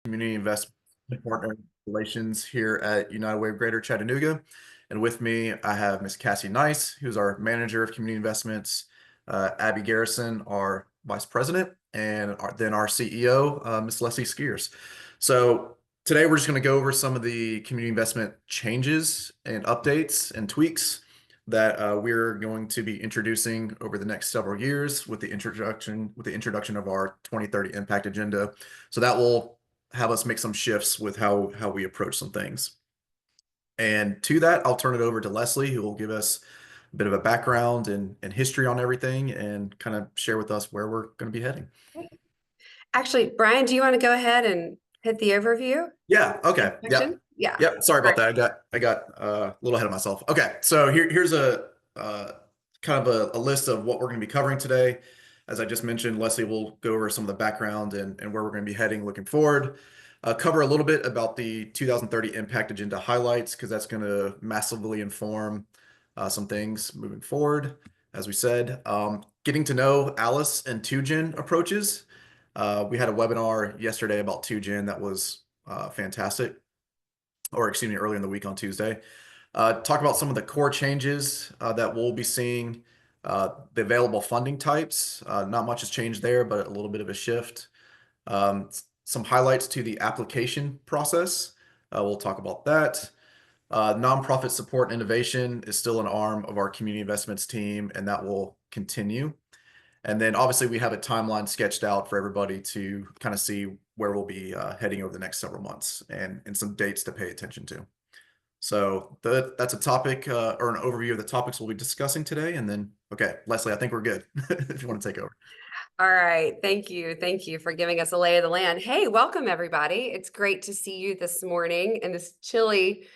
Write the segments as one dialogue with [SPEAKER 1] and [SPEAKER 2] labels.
[SPEAKER 1] Community Investment Partner Relations here at United Way of Greater Chattanooga. And with me, I have Ms. Cassie Nice, who's our Manager of Community Investments, Abby Garrison, our Vice President, and then our CEO, Ms. Leslie Skiers. So today we're just going to go over some of the community investment changes and updates and tweaks that we're going to be introducing over the next several years with the introduction of our 2030 Impact Agenda. So that will have us make some shifts with how we approach some things. And to that, I'll turn it over to Leslie, who will give us a bit of a background and history on everything and kind of share with us where we're going to be heading.
[SPEAKER 2] Actually, Brian, do you want to go ahead and hit the overview
[SPEAKER 1] Yeah. Okay. Yeah.
[SPEAKER 2] section? Yeah.
[SPEAKER 1] Yep. Sorry
[SPEAKER 2] All
[SPEAKER 1] about that. I got a little ahead of myself. Okay. So here's a kind of a list of what we're going to be covering today. As I just mentioned, Leslie will go over some of the background and where we're going to be heading looking forward. Cover a little bit about the 2030 Impact Agenda highlights, because that's going to massively inform some things moving forward. As we said, getting to know Alice and 2Gen approaches. We had a webinar yesterday about 2Gen that was fantastic, or excuse me, earlier in the week on Tuesday. Talk about some of the core changes that we'll be seeing, the available funding types. Not much has changed there, but a little bit of a shift. Some highlights to the application process. We'll talk about that. Nonprofit support and innovation is still an arm of our community investments team, and that will continue. And then obviously we have a timeline sketched out for everybody to kind of see where we'll be heading over the next several months and some dates to pay attention to. So that's a topic or an overview of the topics we'll be discussing today. And then, okay, Leslie, I think we're good if you want to take over.
[SPEAKER 2] All right. Thank you. Thank you for giving us a lay of the land. Hey, welcome everybody. It's great to see you this morning in this chilly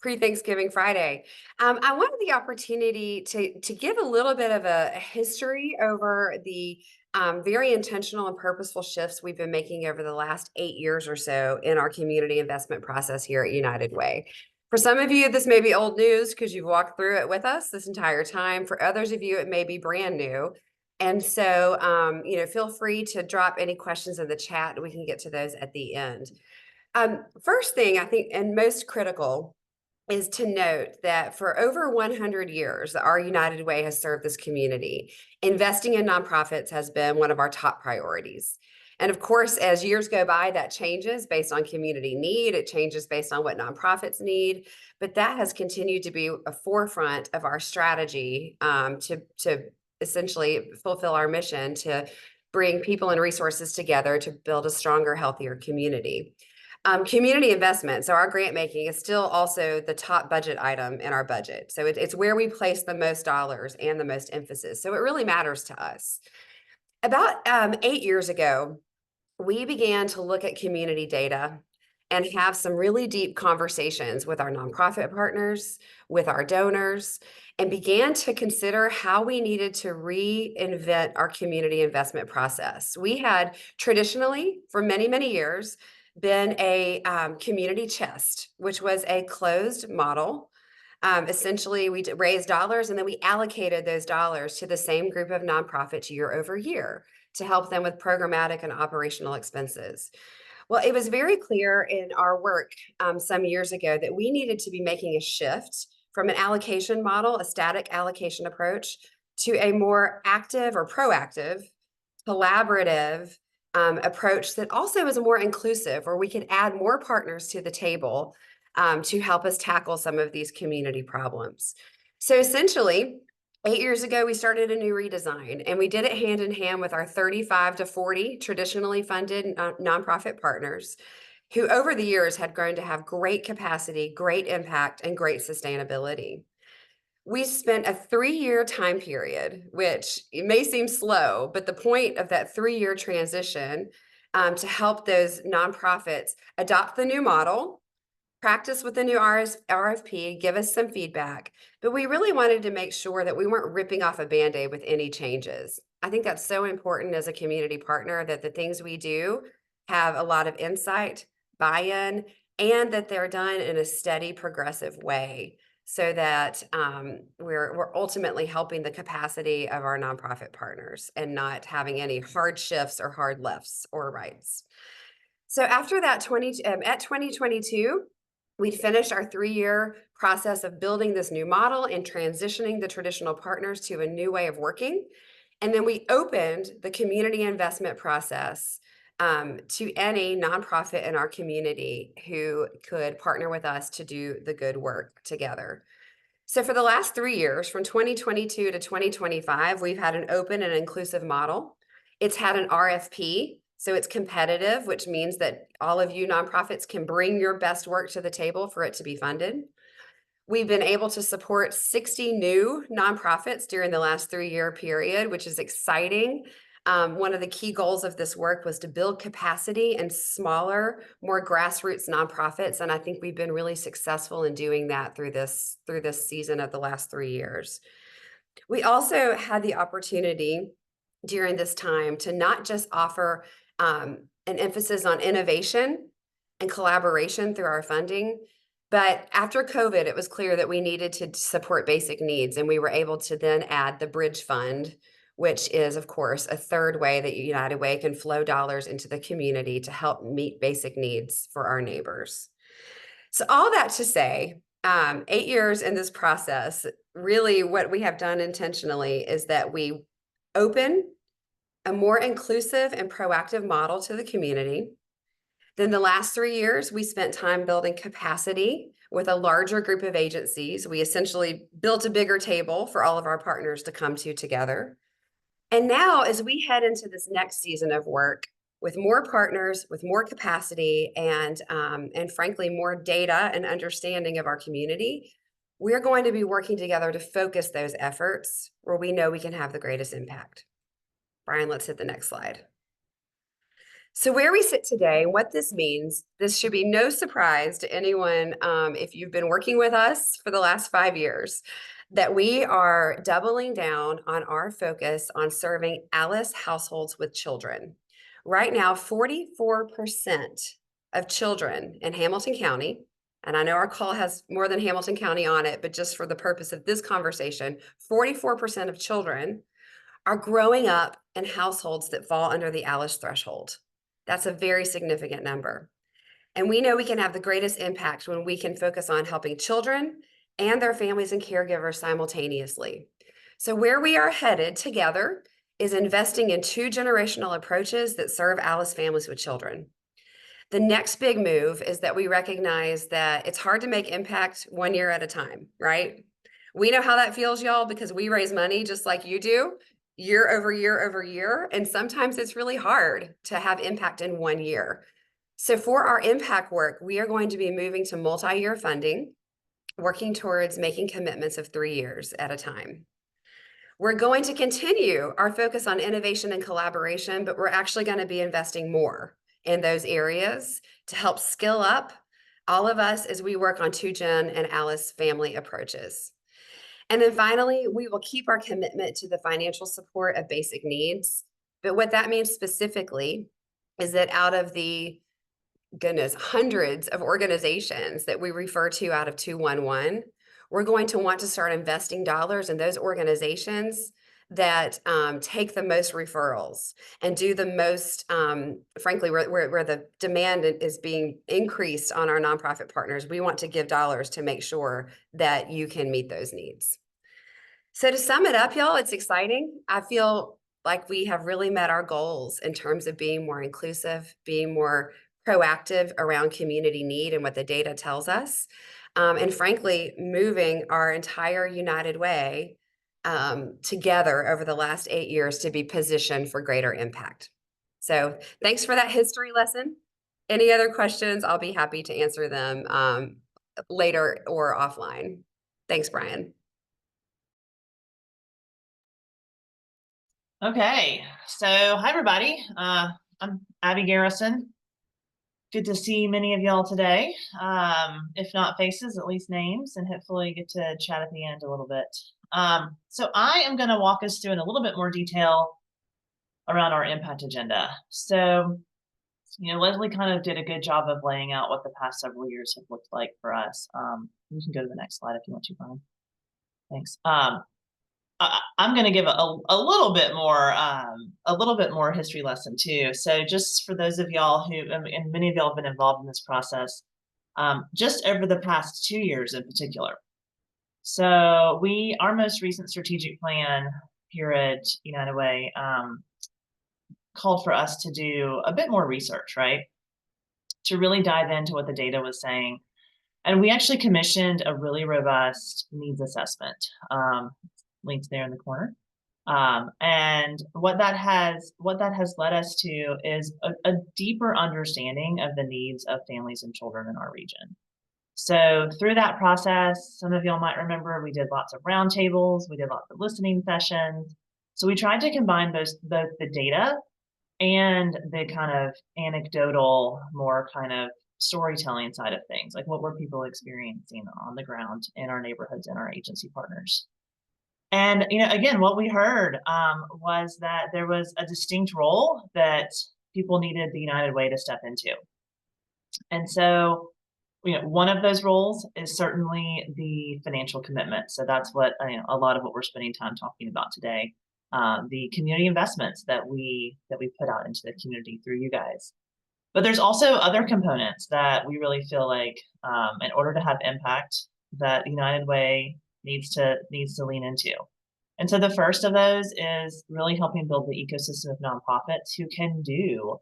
[SPEAKER 2] pre-Thanksgiving Friday. I wanted the opportunity to give a little bit of a history over the very intentional and purposeful shifts we've been making over the last 8 years or so in our community investment process here at United Way. For some of you, this may be old news because you've walked through it with us this entire time. For others of you, it may be brand new. And so, feel free to drop any questions in the chat and we can get to those at the end. First thing I think, and most critical, is to note that for over 100 years, our United Way has served this community. Investing in nonprofits has been one of our top priorities. And of course, as years go by, that changes based on community need. It changes based on what nonprofits need. But that has continued to be a forefront of our strategy to essentially fulfill our mission to bring people and resources together to build a stronger, healthier community. Community investment. So our grant making is still also the top budget item in our budget. So it's where we place the most dollars and the most emphasis. So it really matters to us. About 8 years ago, we began to look at community data and have some really deep conversations with our nonprofit partners, with our donors, and began to consider how we needed to reinvent our community investment process. We had traditionally, for many, many years, been a community chest, which was a closed model. Essentially, we raised dollars and then we allocated those dollars to the same group of nonprofits year over year to help them with programmatic and operational expenses. Well, it was very clear in our work some years ago that we needed to be making a shift from an allocation model, a static allocation approach, to a more active or proactive, collaborative approach that also is more inclusive, where we could add more partners to the table to help us tackle some of these community problems. So essentially, 8 years ago, we started a new redesign, and we did it hand in hand with our 35 to 40 traditionally funded nonprofit partners who over the years had grown to have great capacity, great impact, and great sustainability. We spent a 3-year time period, which it may seem slow, but the point of that 3-year transition to help those nonprofits adopt the new model, practice with the new RFP, give us some feedback. But we really wanted to make sure that we weren't ripping off a Band-Aid with any changes. I think that's so important as a community partner, that the things we do have a lot of insight, buy-in, and that they're done in a steady, progressive way, so that we're ultimately helping the capacity of our nonprofit partners and not having any hard shifts or hard lefts or rights. So after that at 2022, we'd finished our 3-year process of building this new model and transitioning the traditional partners to a new way of working. And then we opened the community investment process to any nonprofit in our community who could partner with us to do the good work together. So for the last 3 years, from 2022 to 2025, we've had an open and inclusive model. It's had an RFP, so it's competitive, which means that all of you nonprofits can bring your best work to the table for it to be funded. We've been able to support 60 new nonprofits during the last 3-year period, which is exciting. One of the key goals of this work was to build capacity in smaller, more grassroots nonprofits, and I think we've been really successful in doing that through this season of the last 3 years. We also had the opportunity during this time to not just offer an emphasis on innovation and collaboration through our funding, but after COVID, it was clear that we needed to support basic needs, and we were able to then add the Bridge Fund, which is, of course, a third way that United Way can flow dollars into the community to help meet basic needs for our neighbors. So all that to say, 8 years in this process, really what we have done intentionally is that we open a more inclusive and proactive model to the community. Then the last 3 years, we spent time building capacity with a larger group of agencies. We essentially built a bigger table for all of our partners to come to together. And now, as we head into this next season of work with more partners, with more capacity, and frankly, more data and understanding of our community, we're going to be working together to focus those efforts where we know we can have the greatest impact. Brian, let's hit the next slide. So where we sit today, and what this means, this should be no surprise to anyone if you've been working with us for the last 5 years, that we are doubling down on our focus on serving ALIS households with children. Right now, 44% of children in Hamilton County, and I know our call has more than Hamilton County on it, but just for the purpose of this conversation, 44% of children are growing up in households that fall under the ALIS threshold. That's a very significant number. And we know we can have the greatest impact when we can focus on helping children and their families and caregivers simultaneously. So where we are headed together is investing in 2 generational approaches that serve ALIS families with children. The next big move is that we recognize that it's hard to make impact 1 year at a time, right? We know how that feels, y'all, because we raise money just like you do, year over year over year. And sometimes it's really hard to have impact in 1 year. So for our impact work, we are going to be moving to multi-year funding, working towards making commitments of 3 years at a time. We're going to continue our focus on innovation and collaboration, but we're actually going to be investing more in those areas to help skill up all of us as we work on 2Gen and ALIS family approaches. And then finally, we will keep our commitment to the financial support of basic needs. But what that means specifically is that out of the, goodness, hundreds of organizations that we refer to out of 211, we're going to want to start investing dollars in those organizations that take the most referrals and do the most, frankly, where the demand is being increased on our nonprofit partners. We want to give dollars to make sure that you can meet those needs. So to sum it up, y'all, it's exciting. I feel like we have really met our goals in terms of being more inclusive, being more proactive around community need and what the data tells us, and frankly, moving our entire United Way together over the last 8 years to be positioned for greater impact. So thanks for that history lesson. Any other questions, I'll be happy to answer them later or offline. Thanks, Brian.
[SPEAKER 3] Okay, so hi everybody. I'm Abby Garrison. Good to see many of y'all today. If not faces, at least names, and hopefully get to chat at the end a little bit. So I am going to walk us through in a little bit more detail around our impact agenda. So, Leslie kind of did a good job of laying out what the past several years have looked like for us. You can go to the next slide if you want to, Brian. Thanks. I'm going to give a little bit more history lesson too. So just for those of y'all who, and many of y'all have been involved in this process, just over the past 2 years in particular. So our most recent strategic plan here at United Way called for us to do a bit more research, right? To really dive into what the data was saying. And we actually commissioned a really robust needs assessment, linked there in the corner. And what that has led us to is a deeper understanding of the needs of families and children in our region. So through that process, some of y'all might remember we did lots of roundtables, we did lots of listening sessions. So we tried to combine both the data and the kind of anecdotal, more kind of storytelling side of things, like what were people experiencing on the ground in our neighborhoods and our agency partners. And again, what we heard was that there was a distinct role that people needed the United Way to step into. And so one of those roles is certainly the financial commitment. So that's what a lot of what we're spending time talking about today. The community investments that we put out into the community through you guys. But there's also other components that we really feel like in order to have impact that United Way needs to lean into. And so the first of those is really helping build the ecosystem of nonprofits who can do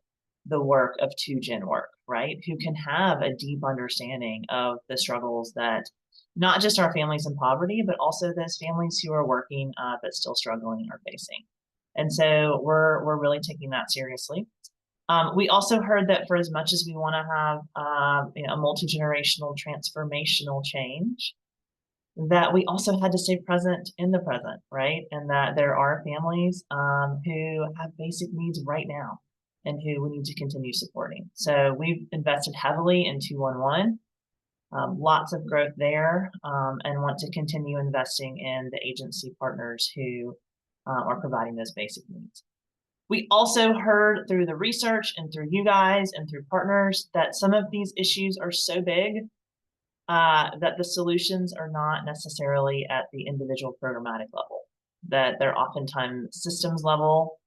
[SPEAKER 3] the work of 2Gen work, right? Who can have a deep understanding of the struggles that not just our families in poverty, but also those families who are working but still struggling are facing. And so we're really taking that seriously. We also heard that for as much as we want to have a multi-generational transformational change, that we also had to stay present in the present, right? And that there are families who have basic needs right now and who we need to continue supporting. So we've invested heavily in 211, lots of growth there, and want to continue investing in the agency partners who are providing those basic needs. We also heard through the research and through you guys and through partners that some of these issues are so big that the solutions are not necessarily at the individual programmatic level, that they're oftentimes systems level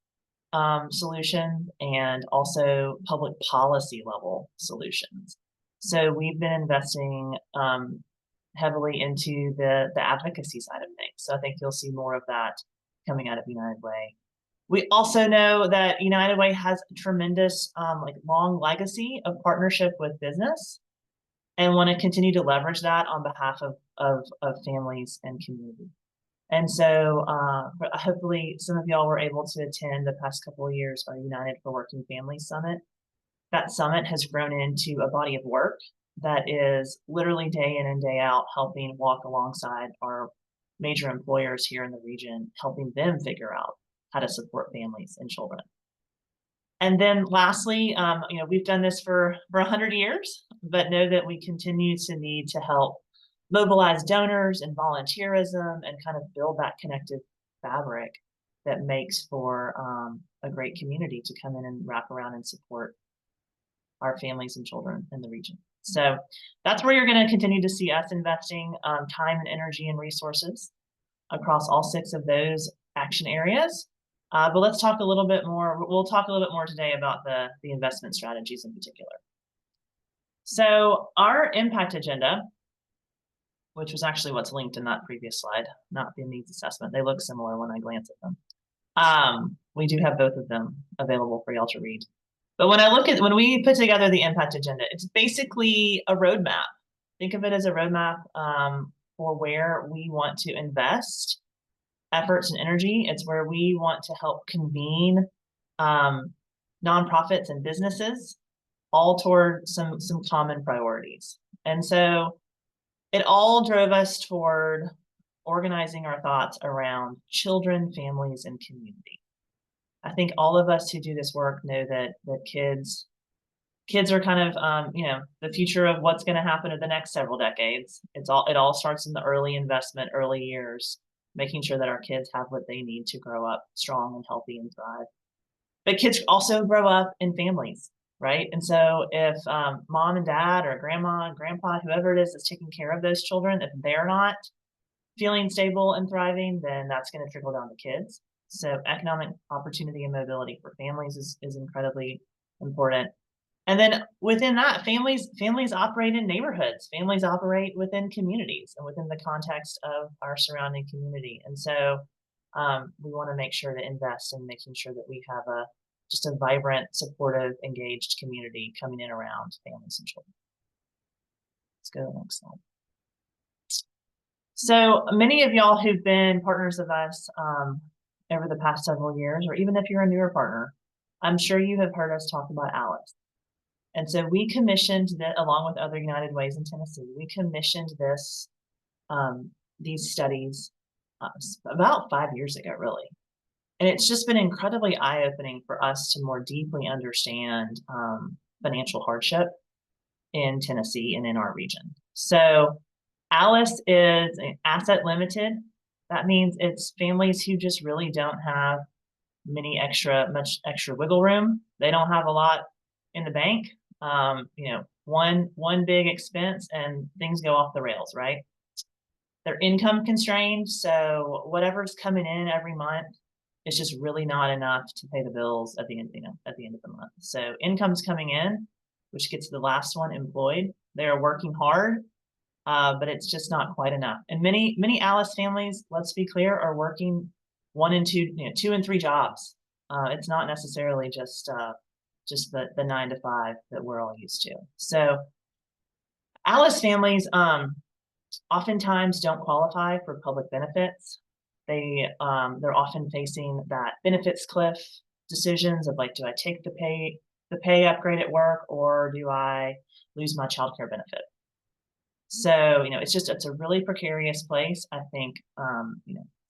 [SPEAKER 3] solutions and also public policy level solutions. So we've been investing heavily into the advocacy side of things. So I think you'll see more of that coming out of United Way. We also know that United Way has a tremendous long legacy of partnership with business and want to continue to leverage that on behalf of families and community. And so hopefully some of y'all were able to attend the past couple of years our United for Working Families Summit. That summit has grown into a body of work that is literally day in and day out helping walk alongside our major employers here in the region, helping them figure out how to support families and children. And then lastly, we've done this for 100 years, but know that we continue to need to help mobilize donors and volunteerism and kind of build that connective fabric that makes for a great community to come in and wrap around and support our families and children in the region. So that's where you're going to continue to see us investing time and energy and resources across all 6 of those action areas. But let's talk a little bit more. We'll talk a little bit more today about the investment strategies in particular. So our impact agenda, which was actually what's linked in that previous slide, not the needs assessment. They look similar when I glance at them. We do have both of them available for y'all to read. But when we put together the impact agenda, it's basically a roadmap. Think of it as a roadmap for where we want to invest efforts and energy. It's where we want to help convene nonprofits and businesses all toward some common priorities. And so it all drove us toward organizing our thoughts around children, families, and community. I think all of us who do this work know that kids are kind of the future of what's going to happen in the next several decades. It all starts in the early investment, early years, making sure that our kids have what they need to grow up strong and healthy and thrive. But kids also grow up in families, right? And so if mom and dad or grandma and grandpa, whoever it is that's taking care of those children, if they're not feeling stable and thriving, then that's going to trickle down to kids. So economic opportunity and mobility for families is incredibly important. And then within that, families operate in neighborhoods, families operate within communities and within the context of our surrounding community. And so we want to make sure to invest in making sure that we have just a vibrant, supportive, engaged community coming in around families and children. Let's go to the next slide. So many of y'all who've been partners of us over the past several years, or even if you're a newer partner, I'm sure you have heard us talk about ALICE. And so we commissioned that, along with other United Ways in Tennessee, we commissioned these studies about 5 years ago, really. And it's just been incredibly eye-opening for us to more deeply understand financial hardship in Tennessee and in our region. So ALICE is asset limited. That means it's families who just really don't have much extra wiggle room. They don't have a lot in the bank. One big expense and things go off the rails, right? They're income constrained, so whatever's coming in every month is just really not enough to pay the bills at the end of the month. So income's coming in, which gets to the last one, employed. They are working hard, but it's just not quite enough. And many ALICE families, let's be clear, are working 1 and 2, 2 and 3 jobs. It's not necessarily just the 9 to 5 that we're all used to. So ALICE families oftentimes don't qualify for public benefits. They're often facing that benefits cliff decisions of like, do I take the pay upgrade at work, or do I lose my child care benefit? So, it's a really precarious place. I think,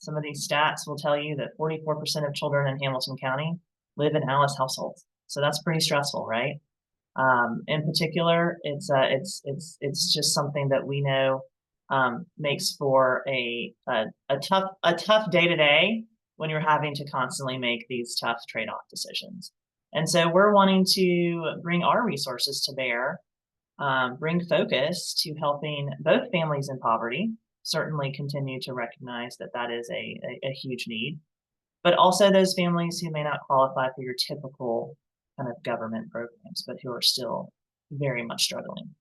[SPEAKER 3] some of these stats will tell you that 44% of children in Hamilton County live in ALICE households. So that's pretty stressful, right? In particular, it's just something that we know makes for a tough day to day when you're having to constantly make these tough trade-off decisions. And so we're wanting to bring our resources to bear, bring focus to helping both families in poverty, certainly continue to recognize that is a huge need, but also those families who may not qualify for your typical kind of government programs, but who are still very much struggling.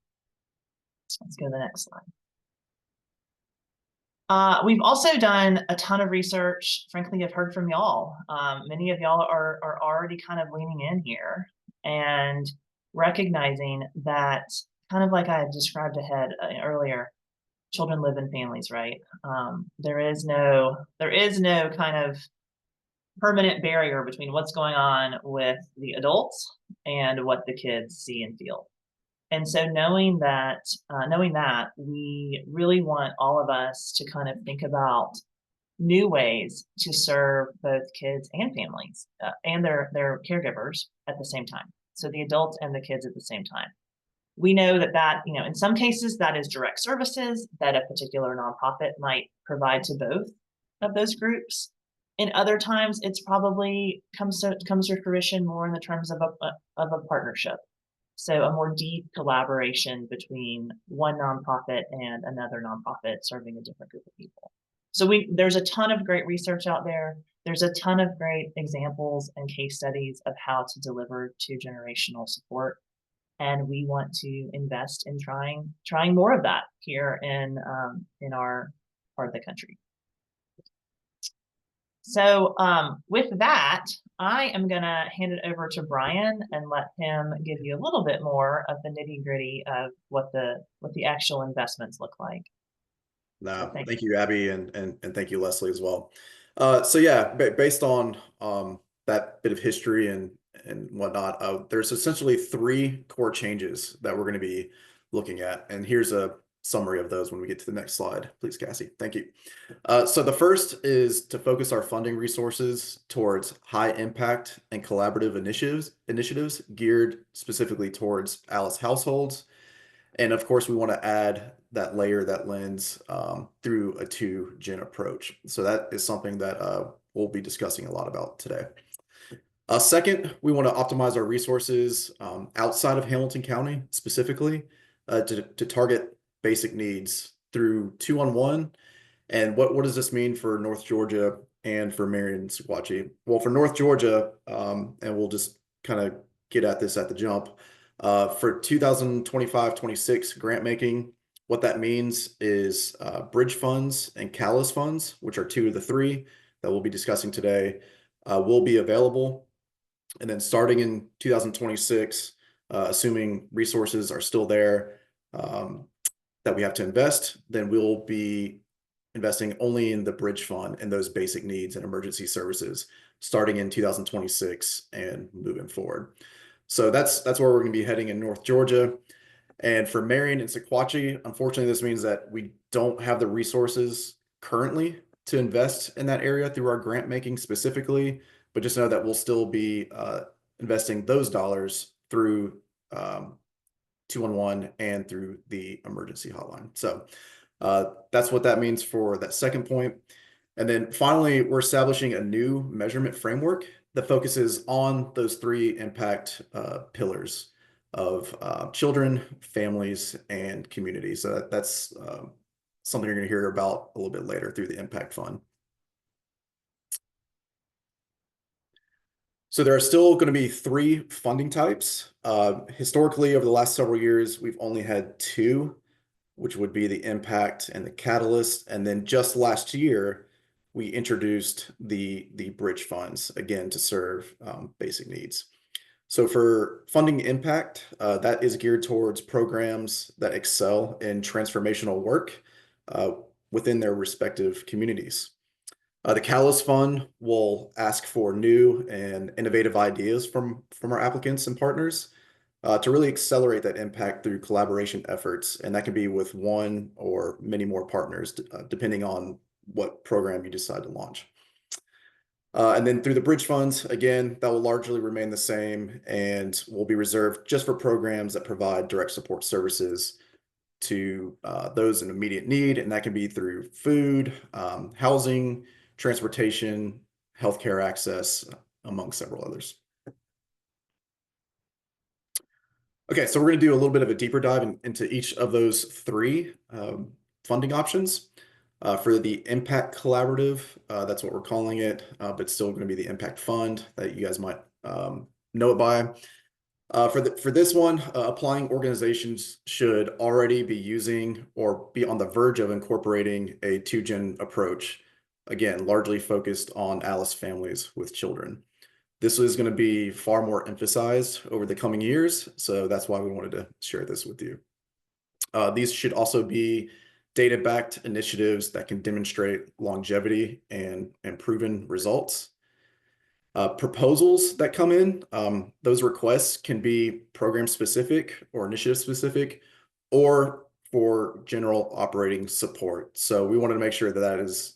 [SPEAKER 3] Let's go to the next slide. We've also done a ton of research. Frankly, I've heard from y'all. Many of y'all are already kind of leaning in here and recognizing that, kind of like I had described earlier, children live in families, right? There is no kind of permanent barrier between what's going on with the adults and what the kids see and feel. And so knowing that, we really want all of us to kind of think about new ways to serve both kids and families and their caregivers at the same time. So the adults and the kids at the same time. We know that in some cases that is direct services that a particular nonprofit might provide to both of those groups. In other times, it's probably comes to fruition more in the terms of a partnership. So a more deep collaboration between one nonprofit and another nonprofit serving a different group of people. So there's a ton of great research out there. There's a ton of great examples and case studies of how to deliver 2-generational support. And we want to invest in trying more of that here in our part of the country. So with that, I am going to hand it over to Brian and let him give you a little bit more of the nitty-gritty of what the actual investments look like.
[SPEAKER 1] No, thank you, Abby, and thank you, Leslie, as well. So yeah, based on that bit of history and whatnot, there's essentially 3 core changes that we're going to be looking at, and here's a summary of those when we get to the next slide. Please, Cassie. Thank you. So the first is to focus our funding resources towards high impact and collaborative initiatives geared specifically towards ALICE households. And of course, we want to add that layer, that lens through a 2-gen approach. So that is something that we'll be discussing a lot about today. Second, we want to optimize our resources outside of Hamilton County specifically to target basic needs through 2-on-1 And what does this mean for North Georgia and for Marion and Sequatchie? Well, for North Georgia, and we'll just kind of get at this at the jump, for 2025-26 grant making, what that means is bridge funds and catalyst funds, which are two of the three that we'll be discussing today, will be available. And then starting in 2026, assuming resources are still there that we have to invest, then we'll be investing only in the bridge fund and those basic needs and emergency services starting in 2026 and moving forward. So that's where we're going to be heading in North Georgia. And for Marion and Sequatchie, unfortunately, this means that we don't have the resources currently to invest in that area through our grant making specifically, but just know that we'll still be investing those dollars through 211 and through the emergency hotline. So that's what that means for that second point. And then finally, we're establishing a new measurement framework that focuses on those three impact pillars of children, families, and community. So that's something you're going to hear about a little bit later through the Impact Fund. So there are still going to be three funding types. Historically, over the last several years, we've only had two, which would be the Impact and the Catalyst. And then just last year, we introduced the bridge funds, again, to serve basic needs. So for funding Impact, that is geared towards programs that excel in transformational work within their respective communities. The Catalyst Fund will ask for new and innovative ideas from our applicants and partners to really accelerate that impact through collaboration efforts. And that can be with one or many more partners, depending on what program you decide to launch. And then through the bridge funds, again, that will largely remain the same and will be reserved just for programs that provide direct support services to those in immediate need. And that can be through food, housing, transportation, healthcare access, among several others. Okay, so we're going to do a little bit of a deeper dive into each of those three funding options. For the Impact Collaborative, that's what we're calling it, but still going to be the Impact Fund that you guys might know it by. For this one, applying organizations should already be using or be on the verge of incorporating a 2-gen approach, again, largely focused on ALICE families with children. This is going to be far more emphasized over the coming years, so that's why we wanted to share this with you. These should also be data-backed initiatives that can demonstrate longevity and proven results. Proposals that come in, those requests can be program-specific or initiative-specific, or for general operating support. So we wanted to make sure that that is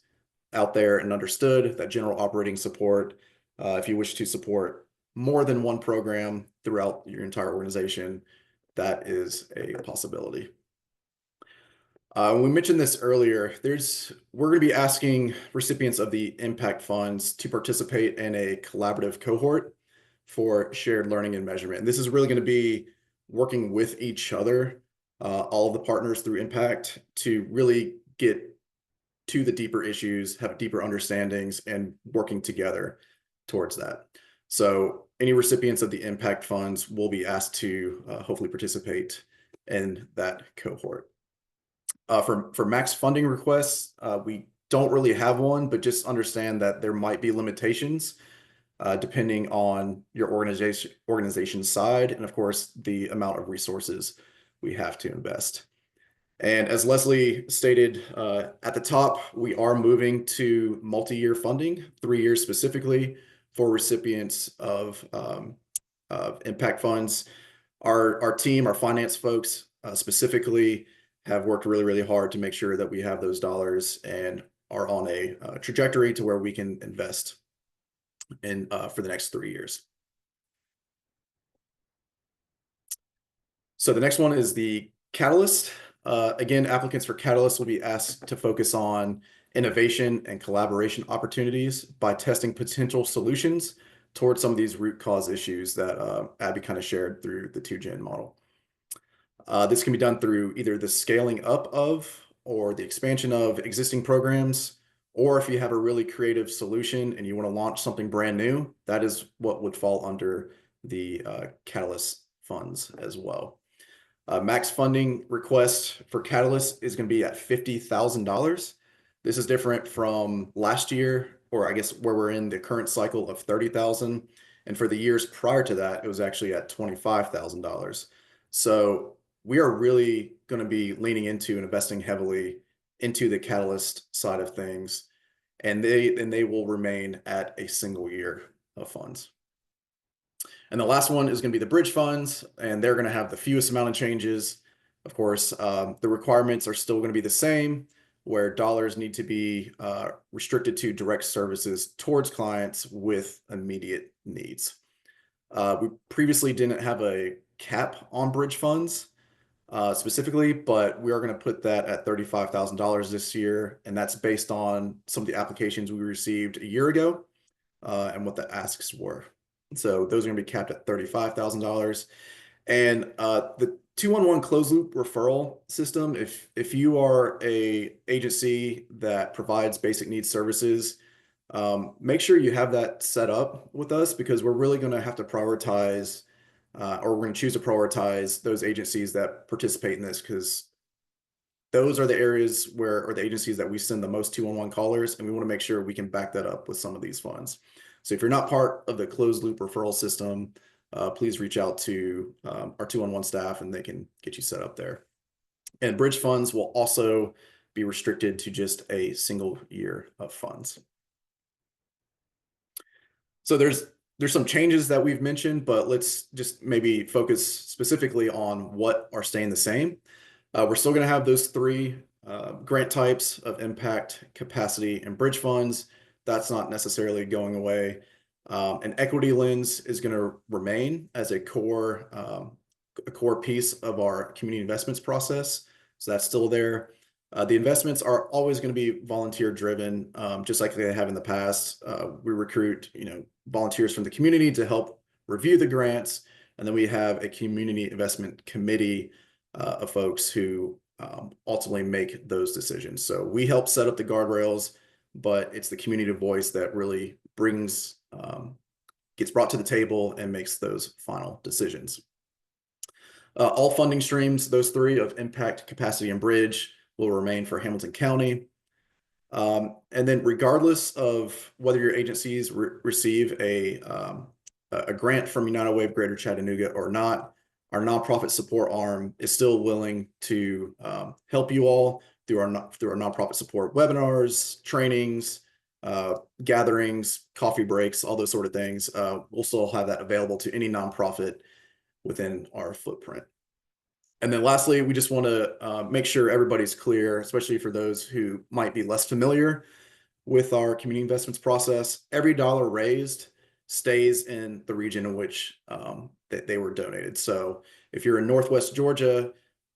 [SPEAKER 1] out there and understood, that general operating support, if you wish to support more than one program throughout your entire organization, that is a possibility. We mentioned this earlier, we're going to be asking recipients of the Impact Funds to participate in a collaborative cohort for shared learning and measurement. And this is really going to be working with each other, all of the partners through Impact, to really get to the deeper issues, have deeper understandings, and working together towards that. So any recipients of the Impact Funds will be asked to hopefully participate in that cohort. For max funding requests, we don't really have one, but just understand that there might be limitations depending on your organization's side, and of course, the amount of resources we have to invest. And as Leslie stated at the top, we are moving to multi-year funding, 3 years specifically, for recipients of Impact Funds. Our team, our finance folks specifically, have worked really, really hard to make sure that we have those dollars and are on a trajectory to where we can invest in for the next 3 years. So the next one is the Catalyst. Again, applicants for Catalyst will be asked to focus on innovation and collaboration opportunities by testing potential solutions towards some of these root cause issues that Abby kind of shared through the 2-gen model. This can be done through either the scaling up of or the expansion of existing programs, or if you have a really creative solution and you want to launch something brand new, that is what would fall under the Catalyst funds as well. Max funding request for Catalyst is going to be at $50,000. This is different from last year, or I guess where we're in the current cycle of 30,000. And for the years prior to that, it was actually at $25,000. So we are really going to be leaning into and investing heavily into the Catalyst side of things, and they will remain at a single year of funds. And the last one is going to be the bridge funds, and they're going to have the fewest amount of changes. Of course, the requirements are still going to be the same, where dollars need to be restricted to direct services towards clients with immediate needs. We previously didn't have a cap on bridge funds specifically, but we are going to put that at $35,000 this year, and that's based on some of the applications we received a year ago and what the asks were. So those are going to be capped at $35,000. And the 211 closed loop referral system, if you are a agency that provides basic needs services, make sure you have that set up with us, because we're really going to have to prioritize or we're going to choose to prioritize those agencies that participate in this, because those are the areas where, or the agencies that we send the most 211 callers, and we want to make sure we can back that up with some of these funds. So if you're not part of the closed loop referral system, please reach out to our 211 staff and they can get you set up there. And bridge funds will also be restricted to just a single year of funds. So there's some changes that we've mentioned, but let's just maybe focus specifically on what are staying the same. We're still going to have those three grant types of impact, capacity, and bridge funds. That's not necessarily going away. An equity lens is going to remain as a core piece of our community investments process. So that's still there. The investments are always going to be volunteer driven, just like they have in the past. We recruit, volunteers from the community to help review the grants, and then we have a community investment committee of folks who ultimately make those decisions. So we help set up the guardrails, but it's the community voice that really gets brought to the table and makes those final decisions. All funding streams, those three of impact, capacity, and bridge, will remain for Hamilton County. And then regardless of whether your agencies receive a grant from United Way of Greater Chattanooga or not, our nonprofit support arm is still willing to help you all through our nonprofit support webinars, trainings, gatherings, coffee breaks, all those sort of things. We'll still have that available to any nonprofit within our footprint. And then lastly, we just want to make sure everybody's clear, especially for those who might be less familiar with our community investments process. Every dollar raised stays in the region in which they were donated. So if you're in Northwest Georgia,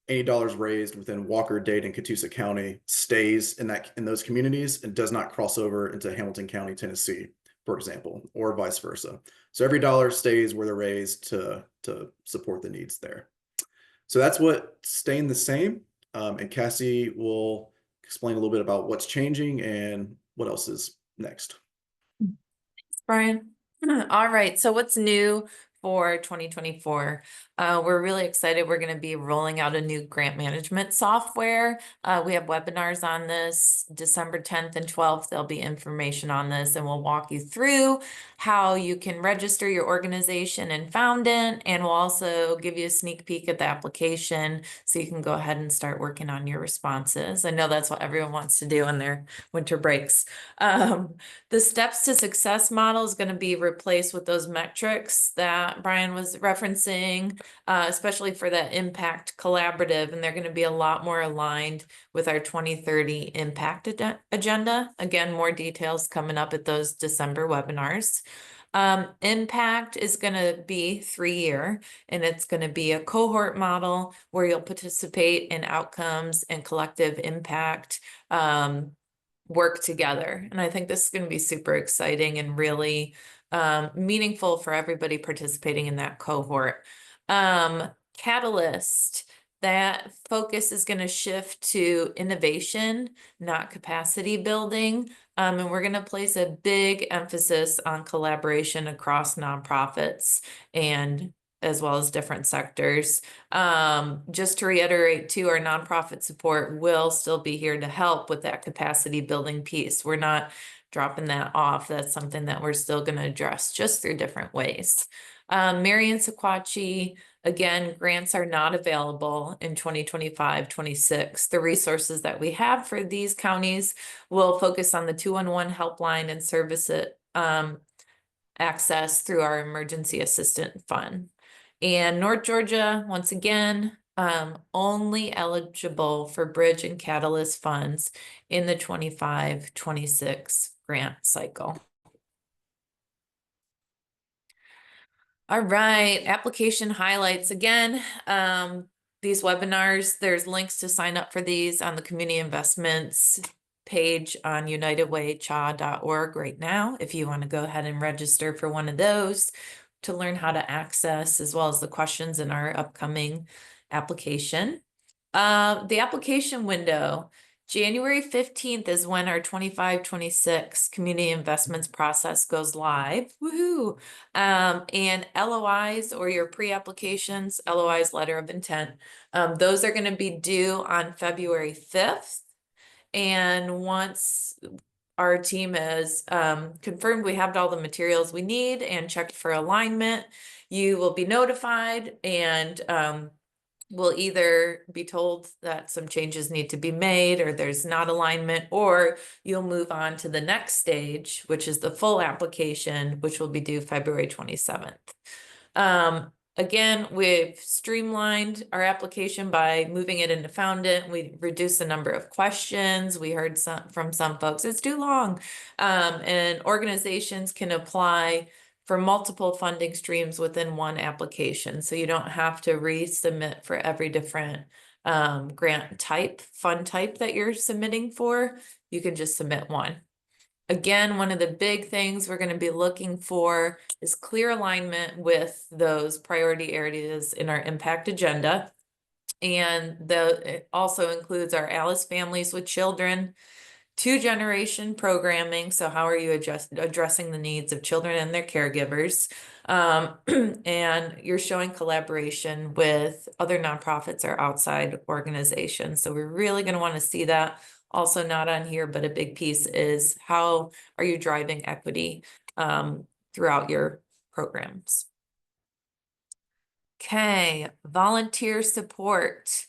[SPEAKER 1] any dollars raised within Walker, Dade, and Catoosa County stays in those communities and does not cross over into Hamilton County, Tennessee, for example, or vice versa. So every dollar stays where they're raised to support the needs there. So that's what's staying the same. And Cassie will explain a little bit about what's changing and what else is next.
[SPEAKER 4] Thanks, Brian. All right, so what's new for 2024? We're really excited. We're going to be rolling out a new grant management software. We have webinars on this December 10th and 12th. There'll be information on this, and we'll walk you through how you can register your organization in Foundant, and we'll also give you a sneak peek at the application so you can go ahead and start working on your responses. I know that's what everyone wants to do on their winter breaks. The steps to success model is going to be replaced with those metrics that Brian was referencing, especially for that impact collaborative, and they're going to be a lot more aligned with our 2030 impact agenda. Again, more details coming up at those December webinars. Impact is going to be 3-year, and it's going to be a cohort model where you'll participate in outcomes and collective impact work together. And I think this is going to be super exciting and really meaningful for everybody participating in that cohort. Catalyst, that focus is going to shift to innovation, not capacity building. And we're going to place a big emphasis on collaboration across nonprofits and as well as different sectors. Just to reiterate too, our nonprofit support will still be here to help with that capacity building piece. We're not dropping that off. That's something that we're still going to address just through different ways. Marion Sequatchie, again, grants are not available in 2025-26. The resources that we have for these counties will focus on the 211 helpline and service access through our emergency assistant fund. And North Georgia, once again, only eligible for bridge and catalyst funds in the 25-26 grant cycle. All right, application highlights again. These webinars, there's links to sign up for these on the community investments page on unitedwaycha.org right now. If you want to go ahead and register for one of those to learn how to access as well as the questions in our upcoming application. The application window, January 15th is when our 25-26 community investments process goes live. Woohoo! And LOIs or your pre-applications, LOIs, letter of intent, those are going to be due on February 5th. And once our team has confirmed we have all the materials we need and checked for alignment, you will be notified and will either be told that some changes need to be made or there's not alignment, or you'll move on to the next stage, which is the full application, which will be due February 27th. Again, we've streamlined our application by moving it into Foundant. We reduced the number of questions. We heard from some folks, it's too long. And organizations can apply for multiple funding streams within one application. So you don't have to resubmit for every different grant type, fund type that you're submitting for. You can just submit one. Again, one of the big things we're going to be looking for is clear alignment with those priority areas in our impact agenda. And it also includes our Alice Families with Children, 2-generation programming. So how are you addressing the needs of children and their caregivers? And you're showing collaboration with other nonprofits or outside organizations. So we're really going to want to see that. Also not on here, but a big piece is how are you driving equity throughout your programs? Okay, volunteer support.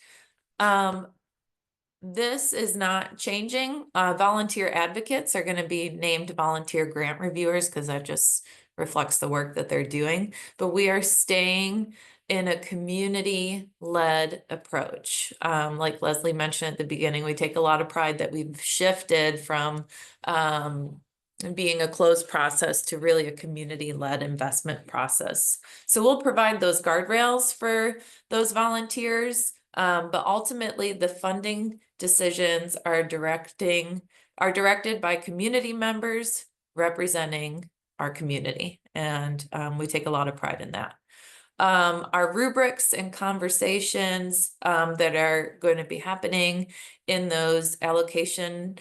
[SPEAKER 4] This is not changing. Volunteer advocates are going to be named volunteer grant reviewers because that just reflects the work that they're doing. But we are staying in a community-led approach. Like Leslie mentioned at the beginning, we take a lot of pride that we've shifted from being a closed process to really a community-led investment process. So we'll provide those guardrails for those volunteers, but ultimately the funding decisions are directed by community members representing our community. And we take a lot of pride in that. Our rubrics and conversations that are going to be happening in those allocation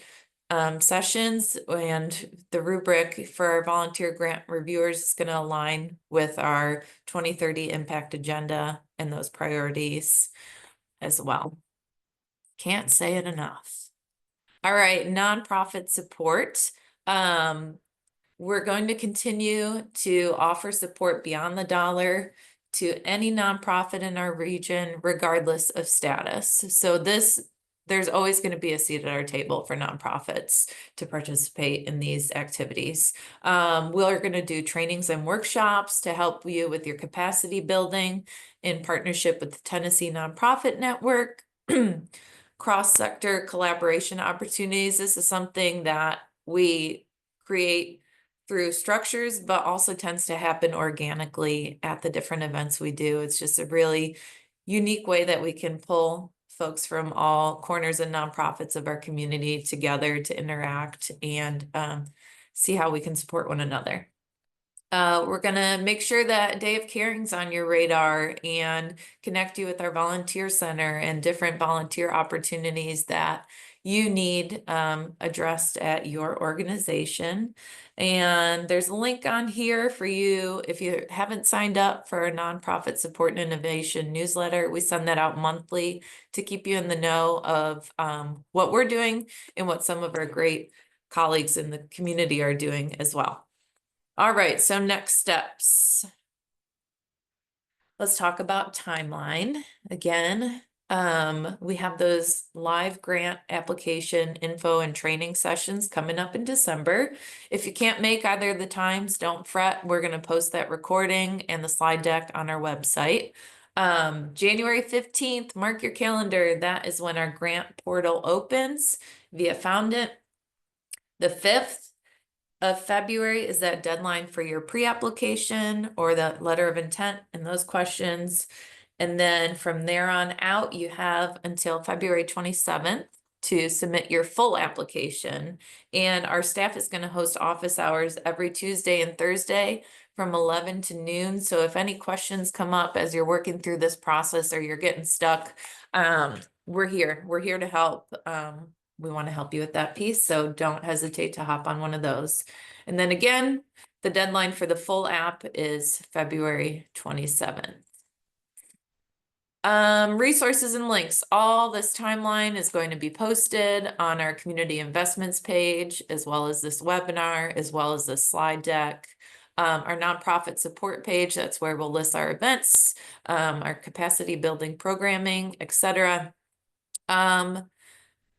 [SPEAKER 4] sessions, and the rubric for our volunteer grant reviewers is going to align with our 2030 impact agenda and those priorities as well. Can't say it enough. All right, nonprofit support. We're going to continue to offer support beyond the dollar to any nonprofit in our region, regardless of status. So there's always going to be a seat at our table for nonprofits to participate in these activities. We're going to do trainings and workshops to help you with your capacity building in partnership with the Tennessee Nonprofit Network. Cross-sector collaboration opportunities. This is something that we create through structures, but also tends to happen organically at the different events we do. It's just a really unique way that we can pull folks from all corners and nonprofits of our community together to interact and see how we can support one another. We're gonna make sure that Day of Caring's on your radar and connect you with our volunteer center and different volunteer opportunities that you need addressed at your organization. And there's a link on here for you if you haven't signed up for a nonprofit support and innovation newsletter. We send that out monthly to keep you in the know of what we're doing and what some of our great colleagues in the community are doing as well. All right, so next steps. Let's talk about timeline again. We have those live grant application info and training sessions coming up in December. If you can't make either of the times, don't fret. We're going to post that recording and the slide deck on our website. January 15th, mark your calendar. That is when our grant portal opens via Foundant. The 5th of February is that deadline for your pre-application or the letter of intent and those questions. And then from there on out, you have until February 27th to submit your full application. And our staff is going to host office hours every Tuesday and Thursday from 11 to noon. So if any questions come up as you're working through this process or you're getting stuck, we're here. We're here to help. We want to help you with that piece, so don't hesitate to hop on one of those. And then again, the deadline for the full app is February 27th. Resources and links. All this timeline is going to be posted on our community investments page, as well as this webinar, as well as this slide deck. Our nonprofit support page, that's where we'll list our events, our capacity building programming, etc.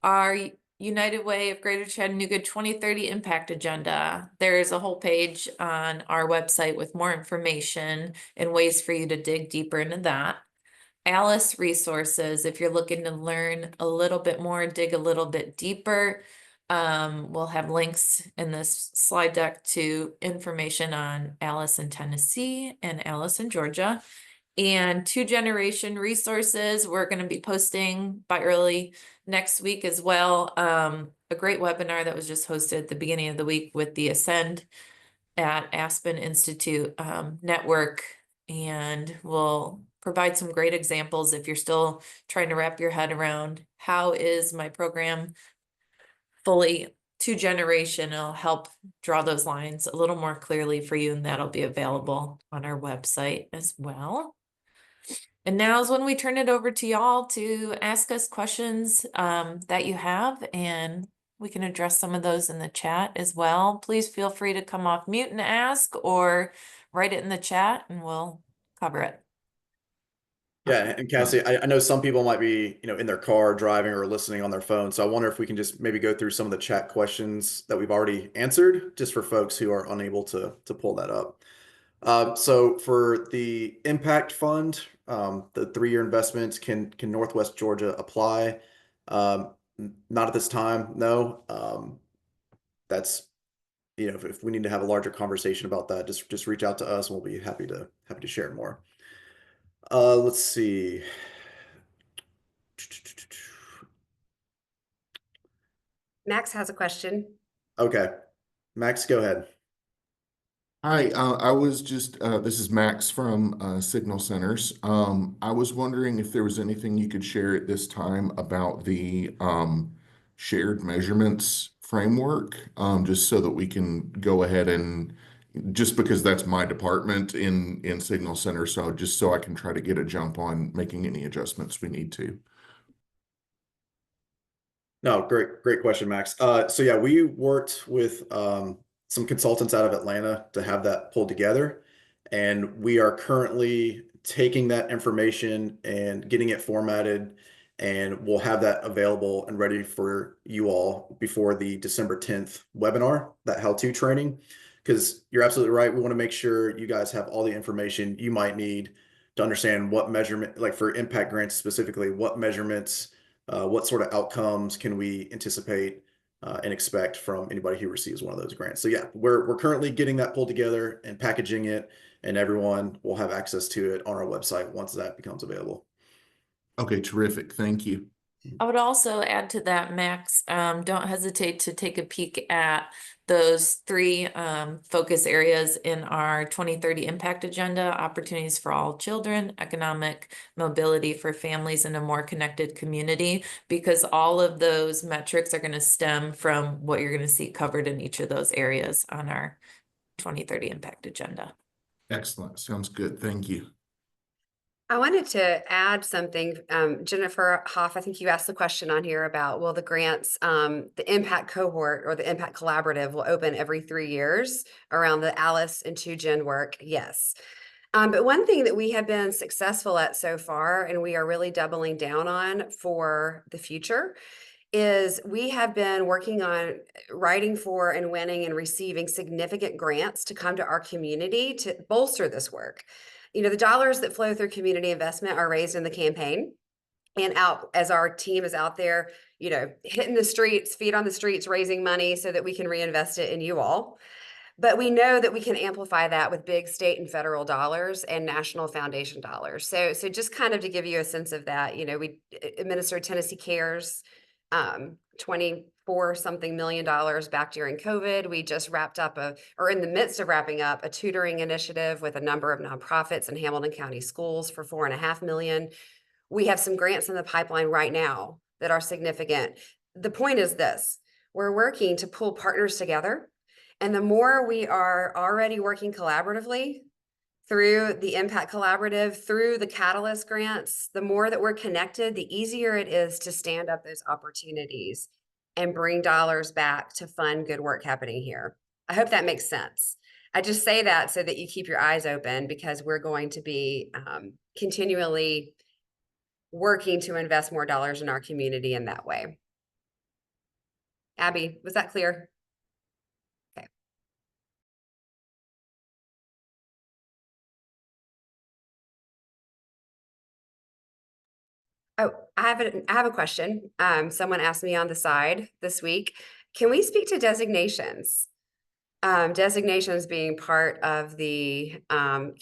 [SPEAKER 4] Our United Way of Greater Chattanooga 2030 Impact Agenda. There's a whole page on our website with more information and ways for you to dig deeper into that. Alice resources, if you're looking to learn a little bit more, dig a little bit deeper, we'll have links in this slide deck to information on Alice in Tennessee and Alice in Georgia. And 2Generation resources, we're going to be posting by early next week as well. A great webinar that was just hosted at the beginning of the week with the Ascend at Aspen Institute network. And we'll provide some great examples if you're still trying to wrap your head around how is my program fully 2Generation. It'll help draw those lines a little more clearly for you, and that'll be available on our website as well. And now is when we turn it over to y'all to ask us questions that you have, and we can address some of those in the chat as well. Please feel free to come off mute and ask, or write it in the chat and we'll cover it.
[SPEAKER 1] Yeah, and Cassie, I know some people might be, in their car driving or listening on their phone. So I wonder if we can just maybe go through some of the chat questions that we've already answered, just for folks who are unable to pull that up. So for the Impact Fund, the 3-year investments, can Northwest Georgia apply? Not at this time, no. That's, if we need to have a larger conversation about that, just reach out to us and we'll be happy to share more. Let's see.
[SPEAKER 2] Max has a question.
[SPEAKER 1] Okay, Max, go ahead.
[SPEAKER 5] Hi, I was just, this is Max from Signal Centers. I was wondering if there was anything you could share at this time about the shared measurements framework, just so that we can go ahead and, just because that's my department in Signal Center, so just so I can try to get a jump on making any adjustments we need to.
[SPEAKER 1] No, great question, Max. So yeah, we worked with some consultants out of Atlanta to have that pulled together, and we are currently taking that information and getting it formatted, and we'll have that available and ready for you all before the December 10th webinar, that how-to training. Because you're absolutely right, we want to make sure you guys have all the information you might need to understand what measurement, like for impact grants specifically, what measurements, what sort of outcomes can we anticipate and expect from anybody who receives one of those grants. So yeah, we're currently getting that pulled together and packaging it, and everyone will have access to it on our website once that becomes available.
[SPEAKER 5] Okay, terrific. Thank you.
[SPEAKER 4] I would also add to that, Max, don't hesitate to take a peek at those three focus areas in our 2030 impact agenda: opportunities for all children, economic mobility for families, and a more connected community, because all of those metrics are going to stem from what you're going to see covered in each of those areas on our 2030 impact agenda.
[SPEAKER 5] Excellent. Sounds good. Thank you.
[SPEAKER 2] I wanted to add something. Jennifer Hoff, I think you asked the question on here about, will the grants, the impact cohort or the impact collaborative will open every 3 years around the Alice and 2Gen work? Yes. But one thing that we have been successful at so far, and we are really doubling down on for the future, is we have been working on writing for and winning and receiving significant grants to come to our community to bolster this work. You know, the dollars that flow through community investment are raised in the campaign and out as our team is out there, you know, hitting the streets, feet on the streets, raising money so that we can reinvest it in you all. But we know that we can amplify that with big state and federal dollars and national foundation dollars. So just kind of to give you a sense of that, you know, we administered Tennessee Cares, 24 something million back during COVID. We just wrapped up or in the midst of wrapping up a tutoring initiative with a number of nonprofits in Hamilton County schools for $4.5 million. We have some grants in the pipeline right now that are significant. The point is this: we're working to pull partners together. And the more we are already working collaboratively through the Impact Collaborative, through the Catalyst grants, the more that we're connected, the easier it is to stand up those opportunities and bring dollars back to fund good work happening here. I hope that makes sense. I just say that so that you keep your eyes open, because we're going to be continually working to invest more dollars in our community in that way. Abby, was that clear? Oh, I have a question. Someone asked me on the side this week, can we speak to designations? Designations being part of the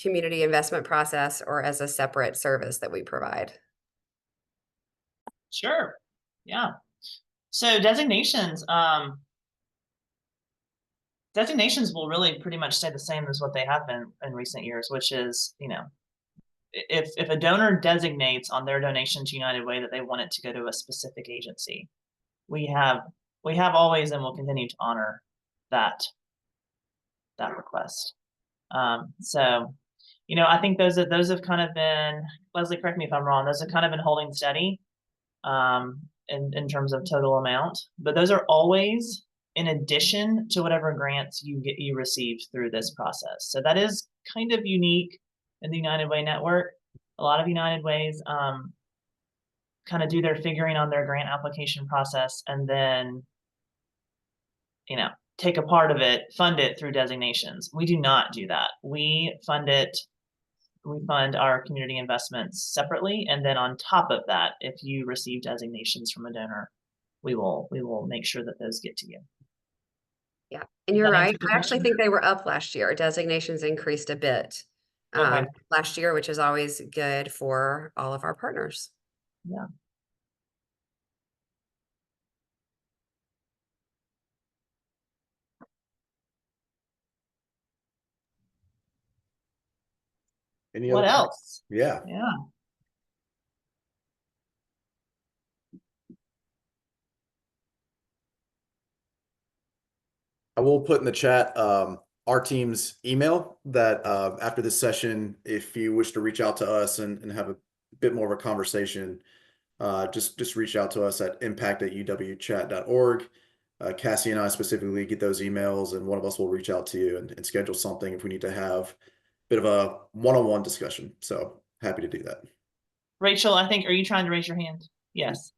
[SPEAKER 2] community investment process or as a separate service that we provide.
[SPEAKER 3] Sure. Yeah. So designations will really pretty much stay the same as what they have been in recent years, which is, you know, if a donor designates on their donation to United Way that they want it to go to a specific agency, we have always and will continue to honor that request. So, you know, I think those have kind of been, Leslie, correct me if I'm wrong, those have kind of been holding steady in terms of total amount, but those are always in addition to whatever grants you received through this process. So that is kind of unique in the United Way network. A lot of United Ways kind of do their figuring on their grant application process and then, you know, take a part of it, fund it through designations. We do not do that. We fund our community investments separately, and then on top of that, if you receive designations from a donor, we will make sure that those get to you.
[SPEAKER 2] Yeah, and you're right. I actually think they were up last year. Designations increased a bit last year, which is always good for all of our partners.
[SPEAKER 3] Yeah. What else?
[SPEAKER 1] Yeah.
[SPEAKER 3] Yeah.
[SPEAKER 1] I will put in the chat our team's email that after this session, if you wish to reach out to us and have a bit more of a conversation, just reach out to us at impact@uwchat.org. Cassie and I specifically get those emails, and one of us will reach out to you and schedule something if we need to have a bit of a one-on-one discussion. So happy to do that.
[SPEAKER 3] Rachel, I think, are you trying to raise your hand? Yes.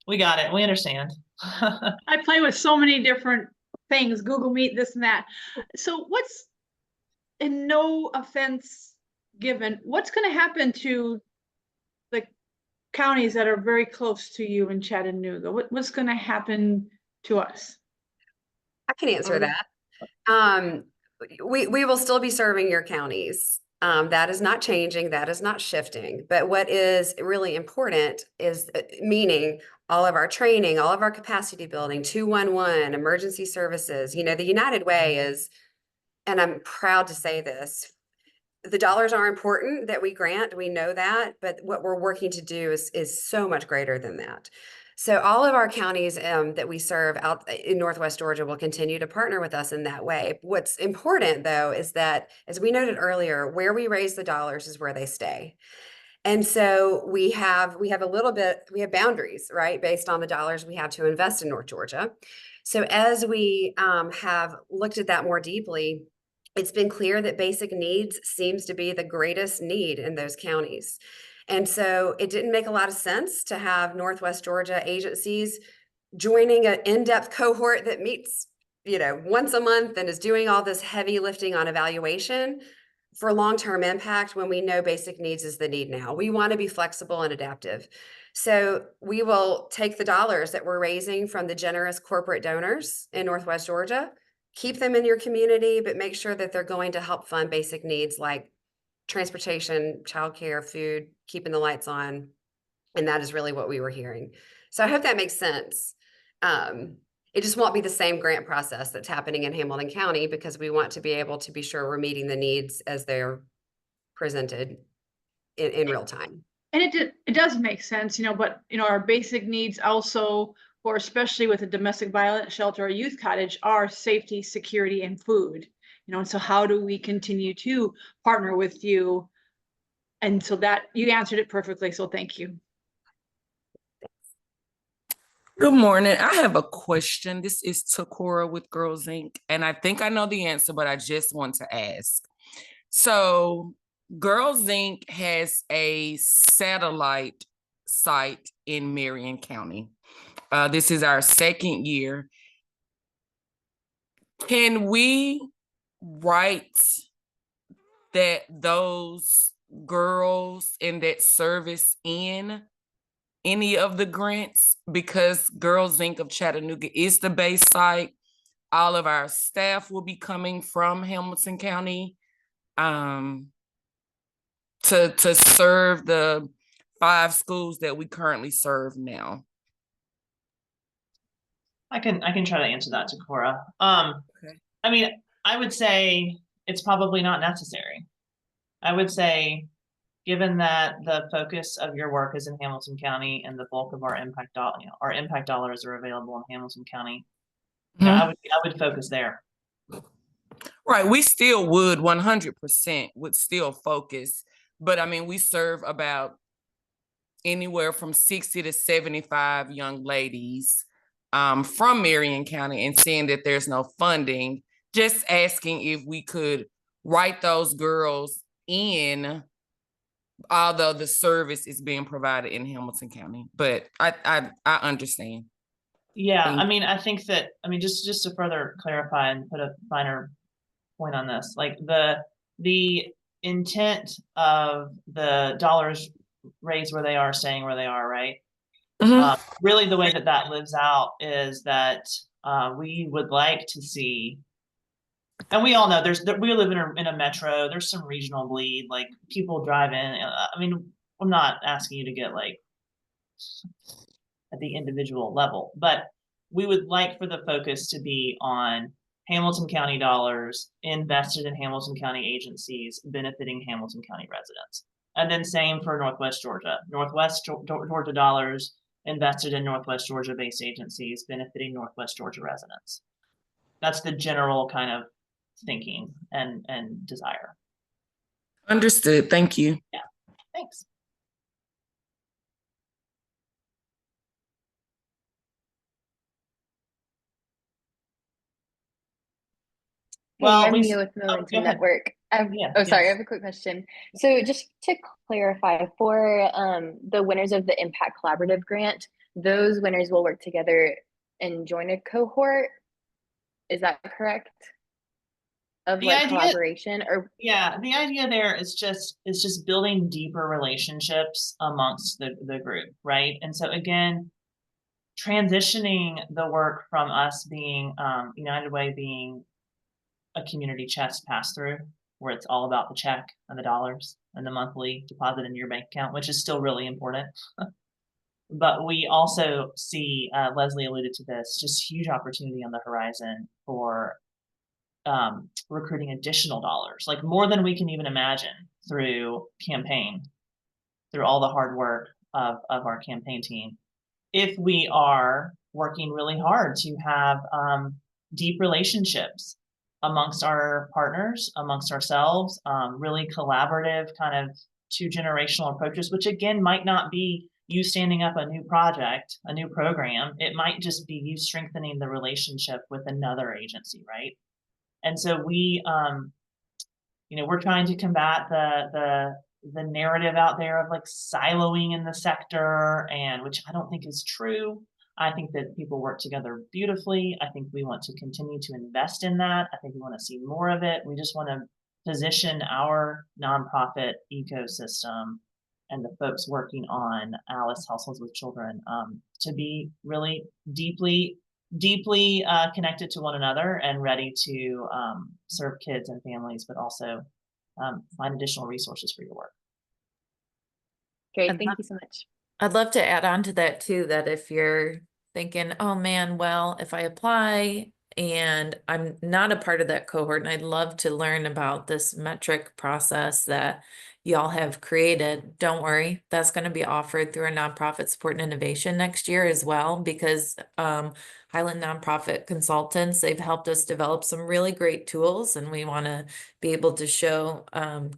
[SPEAKER 3] We got it. We understand.
[SPEAKER 6] I play with so many different things, Google Meet, this and that. So what's, and no offense given, what's going to happen to the counties that are very close to you in Chattanooga? What's going to happen to us?
[SPEAKER 2] I can answer that. We will still be serving your counties. That is not changing, that is not shifting. But what is really important is meaning all of our training, all of our capacity building, 211, emergency services. You know, the United Way is, and I'm proud to say this, the dollars are important that we grant, we know that, but what we're working to do is so much greater than that. So all of our counties that we serve out in Northwest Georgia will continue to partner with us in that way. What's important though is that, as we noted earlier, where we raise the dollars is where they stay. And so we have a little bit, we have boundaries, right, based on the dollars we have to invest in North Georgia. So as we have looked at that more deeply, it's been clear that basic needs seems to be the greatest need in those counties. And so it didn't make a lot of sense to have Northwest Georgia agencies joining an in-depth cohort that meets, you know, once a month and is doing all this heavy lifting on evaluation for long-term impact when we know basic needs is the need now. We want to be flexible and adaptive. So we will take the dollars that we're raising from the generous corporate donors in Northwest Georgia, keep them in your community, but make sure that they're going to help fund basic needs like transportation, childcare, food, keeping the lights on. And that is really what we were hearing. So I hope that makes sense. It just won't be the same grant process that's happening in Hamilton County because we want to be able to be sure we're meeting the needs as they're presented in real time.
[SPEAKER 6] And it does make sense, you know, but you know, our basic needs also, or especially with a domestic violence shelter or youth cottage, are safety, security, and food. You know, and so how do we continue to partner with you? And so that you answered it perfectly. So thank you.
[SPEAKER 7] Good morning. I have a question. This is Takora with Girls Inc. And I think I know the answer, but I just want to ask. So Girls Inc. has a satellite site in Marion County. This is our second year. Can we write that those girls in that service in any of the grants? Because Girls Inc. of Chattanooga is the base site. All of our staff will be coming from Hamilton County to serve the 5 schools that we currently serve now.
[SPEAKER 3] I can try to answer that, Takora.
[SPEAKER 7] Okay.
[SPEAKER 3] I mean, I would say it's probably not necessary. I would say, given that the focus of your work is in Hamilton County and the bulk of our impact dollars are available in Hamilton County, yeah, I would focus there.
[SPEAKER 7] Right, we still would 100% would still focus, but I mean, we serve about anywhere from 60 to 75 young ladies from Marion County, and seeing that there's no funding, just asking if we could write those girls in, although the service is being provided in Hamilton County. But I understand.
[SPEAKER 3] Yeah, I mean, I think that, I mean, just to further clarify and put a finer point on this, like the intent of the dollars raised where they are, staying where they are, right? Really, the way that lives out is that we would like to see, and we all know we live in a metro. There's some regional bleed, like people drive in. I mean, I'm not asking you to get like at the individual level, but we would like for the focus to be on Hamilton County dollars invested in Hamilton County agencies benefiting Hamilton County residents. And then same for Northwest Georgia. Northwest Georgia dollars invested in Northwest Georgia based agencies benefiting Northwest Georgia residents. That's the general kind of thinking and desire.
[SPEAKER 7] Understood. Thank you.
[SPEAKER 3] Yeah, thanks.
[SPEAKER 8] Well, I'm Mia with Momentum Network. Sorry, I have a quick question. So just to clarify, for the winners of the Impact Collaborative Grant, those winners will work together and join a cohort. Is that correct? Of like collaboration, or
[SPEAKER 3] yeah, the idea there is just building deeper relationships amongst the group, right? And so again, transitioning the work from us being United Way being a community chest pass through where it's all about the check and the dollars and the monthly deposit into your bank account, which is still really important. But we also see, Leslie alluded to this, just huge opportunity on the horizon for recruiting additional dollars, like more than we can even imagine through campaign, through all the hard work of our campaign team. If we are working really hard to have deep relationships amongst our partners, amongst ourselves, really collaborative kind of 2-generational approaches, which again might not be you standing up a new project, a new program. It might just be you strengthening the relationship with another agency, right? And so we, we're trying to combat the narrative out there of like siloing in the sector, and which I don't think is true. I think that people work together beautifully. I think we want to continue to invest in that. I think we want to see more of it. We just want to position our nonprofit ecosystem and the folks working on Alice Households with Children to be really deeply connected to one another and ready to serve kids and families, but also find additional resources for your work.
[SPEAKER 8] Great,
[SPEAKER 4] And
[SPEAKER 8] thank you so much.
[SPEAKER 4] I'd love to add on to that too, that if you're thinking, oh man, well, if I apply and I'm not a part of that cohort, and I'd love to learn about this metric process that y'all have created, don't worry, that's going to be offered through our nonprofit support and innovation next year as well, because Highland Nonprofit Consultants, they've helped us develop some really great tools, and we want to be able to show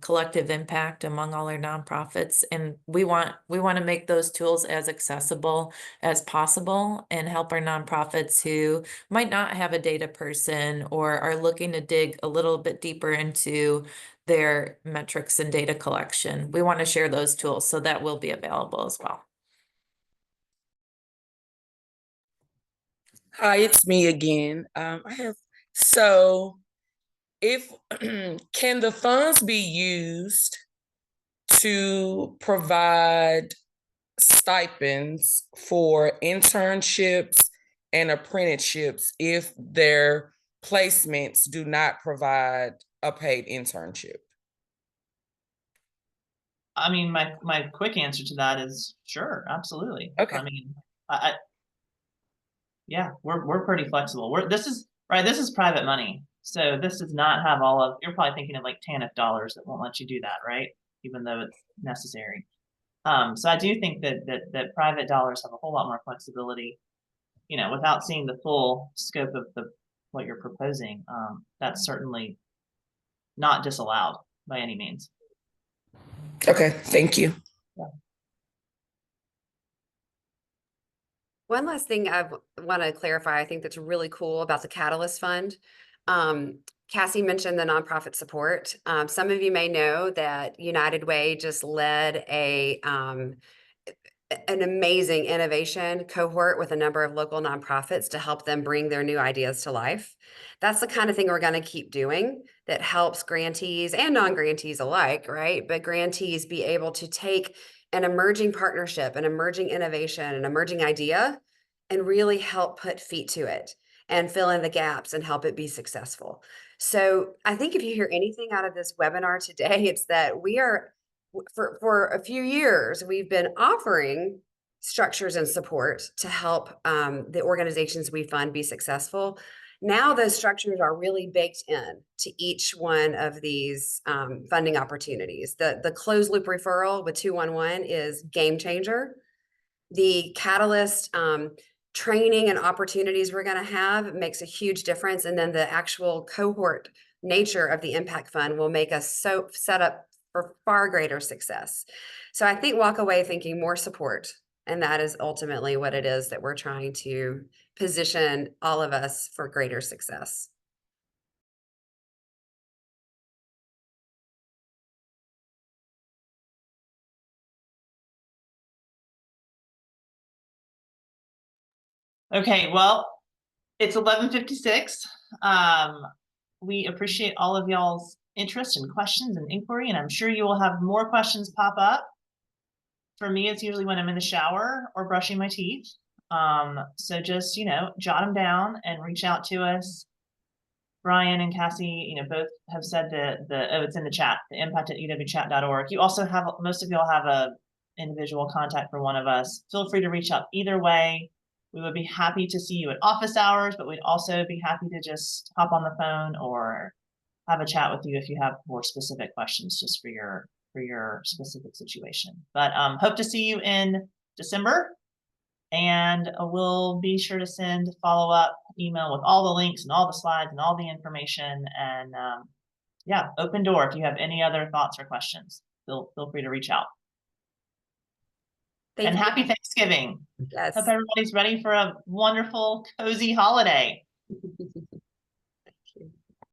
[SPEAKER 4] collective impact among all our nonprofits, and we want to make those tools as accessible as possible and help our nonprofits who might not have a data person or are looking to dig a little bit deeper into their metrics and data collection. We want to share those tools, so that will be available as well.
[SPEAKER 7] Hi, it's me again. So if can the funds be used to provide stipends for internships and apprenticeships if their placements do not provide a paid internship?
[SPEAKER 3] I mean, my quick answer to that is sure, absolutely.
[SPEAKER 7] Okay.
[SPEAKER 3] I mean, yeah, we're pretty flexible. This is private money. So this does not have all of, you're probably thinking of like TANF dollars that won't let you do that, right? Even though it's necessary. So I do think that private dollars have a whole lot more flexibility, without seeing the full scope of what you're proposing. That's certainly not disallowed by any means.
[SPEAKER 7] Okay, thank you.
[SPEAKER 3] Yeah.
[SPEAKER 2] One last thing I want to clarify, I think that's really cool about the Catalyst Fund. Cassie mentioned the nonprofit support. Some of you may know that United Way just led an amazing innovation cohort with a number of local nonprofits to help them bring their new ideas to life. That's the kind of thing we're going to keep doing that helps grantees and non-grantees alike, right? But grantees be able to take an emerging partnership, an emerging innovation, an emerging idea, and really help put feet to it and fill in the gaps and help it be successful. So I think if you hear anything out of this webinar today, it's that we are, for a few years, we've been offering structures and support to help the organizations we fund be successful. Now those structures are really baked in to each one of these funding opportunities. The closed loop referral with 211 is game changer. The Catalyst training and opportunities we're going to have makes a huge difference. And then the actual cohort nature of the Impact Fund will make us so set up for far greater success. So I think walk away thinking more support. And that is ultimately what it is that we're trying to position all of us for greater success.
[SPEAKER 3] Okay, well, it's 11:56. We appreciate all of y'all's interest and questions and inquiry, and I'm sure you will have more questions pop up. For me, it's usually when I'm in the shower or brushing my teeth. So just, jot them down and reach out to us Brian and Cassie, both have said oh, it's in the chat, the impact@uwchat.org. You also have, most of y'all have a individual contact for one of us. Feel free to reach out either way. We would be happy to see you at office hours, but we'd also be happy to just hop on the phone or have a chat with you if you have more specific questions just for your specific situation. But hope to see you in December, and we'll be sure to send follow-up email with all the links and all the slides and all the information. And yeah, open door if you have any other thoughts or questions. Feel free to reach out.
[SPEAKER 2] Thank
[SPEAKER 3] And
[SPEAKER 2] you.
[SPEAKER 3] happy Thanksgiving.
[SPEAKER 2] Yes.
[SPEAKER 3] Hope everybody's ready for a wonderful, cozy holiday.